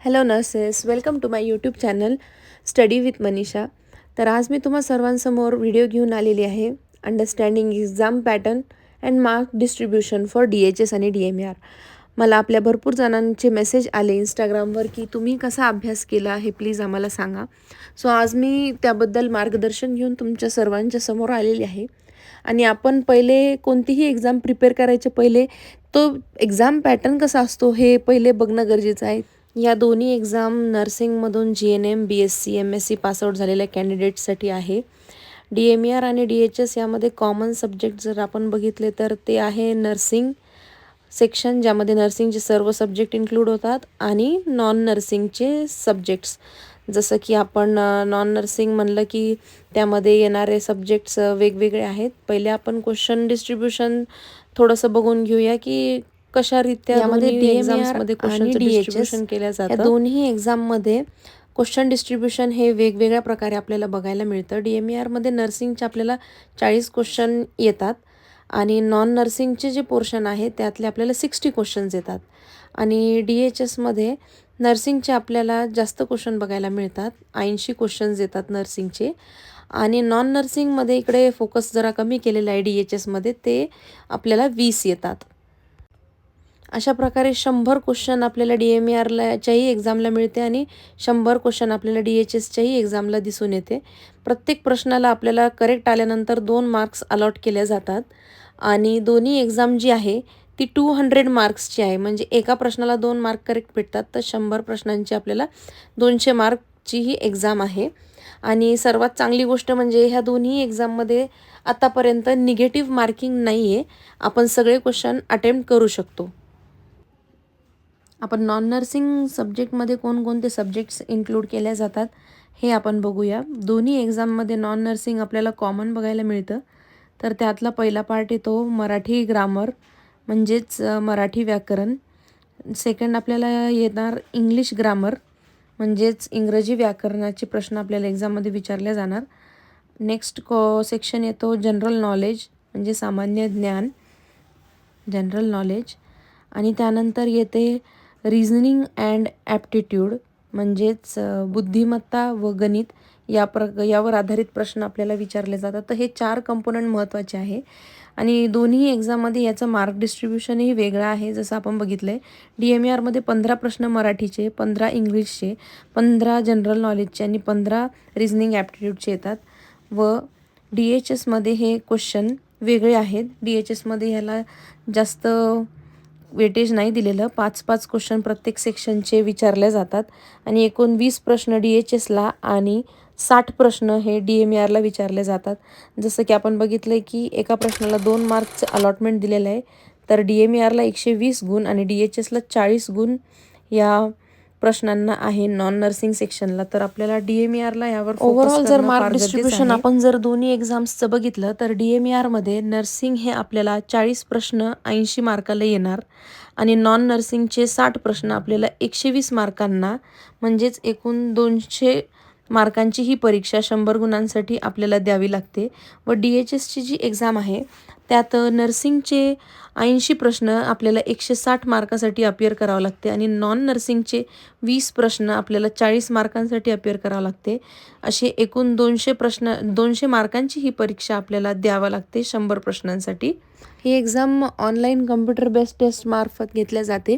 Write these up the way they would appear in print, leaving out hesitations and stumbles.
Hello nurses, welcome to my YouTube channel study with Manisha. तर आज मी तुम्हा सर्वांसमोर व्हिडिओ घेऊन आलेली आहे understanding exam pattern and mark distribution for DHS आणि DMER. मला आपल्या भरपूर जणांचे मेसेज आले इंस्टाग्रामवर की तुम्ही कसा अभ्यास केला हे प्लीज आम्हाला सांगा. सो आज मी त्याबद्दल मार्गदर्शन घेऊन तुमच्या सर्वांच्या समोर आलेली आहे. आणि आपण पहिले कोणतीही एक्झाम प्रिपेअर करायचे पहिले तो एक्झाम पॅटर्न कसा असतो हे पहिले बघणं गरजेचं आहे. या दोन्ही एक्झाम नर्सिंगमधून GNM BSc MSc पासआउट झालेल्या कॅन्डिडेट्ससाठी आहे. DMER आणि DHS यामध्ये कॉमन सब्जेक्ट जर आपण बघितले तर ते आहे नर्सिंग सेक्शन, ज्यामध्ये नर्सिंगचे सर्व सब्जेक्ट इन्क्लूड होतात, आणि नॉन नर्सिंगचे सब्जेक्ट्स. जसं की आपण नॉन नर्सिंग म्हणलं की त्यामध्ये येणारे सब्जेक्ट्स वेगवेगळे आहेत. पहिले आपण क्वेश्चन डिस्ट्रीब्युशन थोडंसं बघून घेऊया की कशारीत्या यामध्ये एक्झाम्समध्ये क्वेश्चनचं डिस्ट्रीब्युशन केलं जातं. या दोन्ही एक्झाममध्ये क्वेश्चन डिस्ट्रीब्युशन हे वेगवेगळ्या प्रकारे आपल्याला बघायला मिळतं. DMERमध्ये नर्सिंगचे आपल्याला 40 क्वेश्चन येतात आणि नॉन नर्सिंगचे जे पोर्शन आहे त्यातले आपल्याला 60 क्वेश्चन्स येतात. आणि DHSमध्ये नर्सिंगचे आपल्याला जास्त क्वेश्चन बघायला मिळतात, 80 क्वेश्चन्स येतात नर्सिंगचे. आणि नॉन नर्सिंगमध्ये इकडे फोकस जरा कमी केलेला आहे DHSमध्ये, ते आपल्याला 20 येतात. अशा प्रकारे 100 क्वेश्चन आपल्याला DMERच्याही एक्झामला मिळते आणि 100 क्वेश्चन आपल्याला DHSच्याही एक्झामला दिसून येते. प्रत्येक प्रश्नाला आपल्याला करेक्ट आल्यानंतर 2 मार्क्स अलॉट केले जातात. आणि दोन्ही एक्झाम जी आहे ती 200 मार्क्सची आहे, म्हणजे एका प्रश्नाला 2 मार्क करेक्ट भेटतात. तर 100 प्रश्नांची आपल्याला 200 मार्कची ही एक्झाम आहे. आणि सर्वात चांगली गोष्ट म्हणजे ह्या दोन्ही एक्झाममध्ये आतापर्यंत निगेटिव्ह मार्किंग नाही आहे. आपण सगळे क्वेश्चन अटेम्प्ट करू शकतो. आपण नॉन नर्सिंग सब्जेक्टमध्ये कोणकोणते सब्जेक्ट्स इन्क्लूड केल्या जातात हे आपण बघूया. दोन्ही एक्झाममध्ये नॉन नर्सिंग आपल्याला कॉमन बघायला मिळतं. तर त्यातला पहिला पार्ट येतो मराठी ग्रामर, म्हणजेच मराठी व्याकरण. सेकंड आपल्याला येणार इंग्लिश ग्रामर, म्हणजेच इंग्रजी व्याकरणाचे प्रश्न आपल्याला एक्झाममध्ये विचारले जाणार. नेक्स्ट सेक्शन येतो जनरल नॉलेज, म्हणजे सामान्य ज्ञान, जनरल नॉलेज. आणि त्यानंतर येते रिझनिंग अँड ॲप्टिट्यूड, म्हणजेच बुद्धिमत्ता व गणित यावर आधारित प्रश्न आपल्याला विचारले जातात. तर हे 4 कंपोनंट महत्त्वाचे आहे. आणि दोन्ही एक्झाममध्ये याचं मार्क डिस्ट्रीब्युशनही वेगळं आहे. जसं आपण बघितलं आहे DMERमध्ये 15 प्रश्न मराठीचे, 15 इंग्लिशचे, 15 जनरल नॉलेजचे आणि 15 रिझनिंग ॲप्टिट्यूडचे येतात. व DHSमध्ये हे क्वेश्चन वेगळे आहेत. DHSमध्ये ह्याला जास्त वेटेज नाही दिलेलं. 5-5 क्वेश्चन प्रत्येक सेक्शनचे विचारले जातात आणि एकूण 20 प्रश्न DHSला आणि 60 प्रश्न हे DMERला विचारले जातात. जसं की आपण बघितलं की एका प्रश्नाला 2 मार्कचं अलॉटमेंट दिलेलं आहे. तर DMERला 120 गुण आणि DHSला 40 गुण या प्रश्नांना आहे नॉन नर्सिंग सेक्शनला. तर आपल्याला DMERला यावर ओव्हरऑल जर मार्क डिस्ट्रीब्युशन आपण जर दोन्ही एक्झाम्सचं बघितलं तर DMERमध्ये नर्सिंग हे आपल्याला 40 प्रश्न 80 मार्काला येणार आणि नॉन नर्सिंगचे 60 प्रश्न आपल्याला 120 मार्कांना, म्हणजेच एकूण 200 मार्कांची ही परीक्षा 100 गुणांसाठी आपल्याला द्यावी लागते. व DHSची जी एक्झाम आहे त्यात नर्सिंगचे 80 प्रश्न आपल्याला 160 मार्कासाठी अपिअर करावं लागते आणि नॉन नर्सिंगचे 20 प्रश्न आपल्याला 40 मार्कांसाठी अपिअर करावं लागते. असे एकूण 200 मार्कांची ही परीक्षा आपल्याला द्यावं लागते 100 प्रश्नांसाठी. ही exam online computer based test मार्फत घेतल्या जाते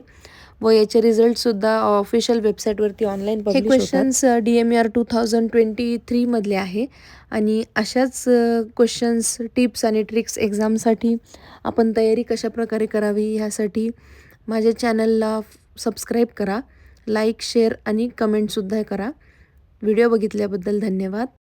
व याचे रिझल्टसुद्धा ऑफिशियल वेबसाईटवरती ऑनलाईन पब्लिश होतात. हे क्वेश्चन्स DMER 2023 मधले आहे. आणि अशाच क्वेश्चन्स, टिप्स आणि ट्रिक्स एक्झामसाठी आपण तयारी कशाप्रकारे करावी ह्यासाठी माझ्या चॅनलला सबस्क्राईब करा, लाईक, शेअर आणि कमेंटसुद्धा करा. व्हिडिओ बघितल्याबद्दल धन्यवाद.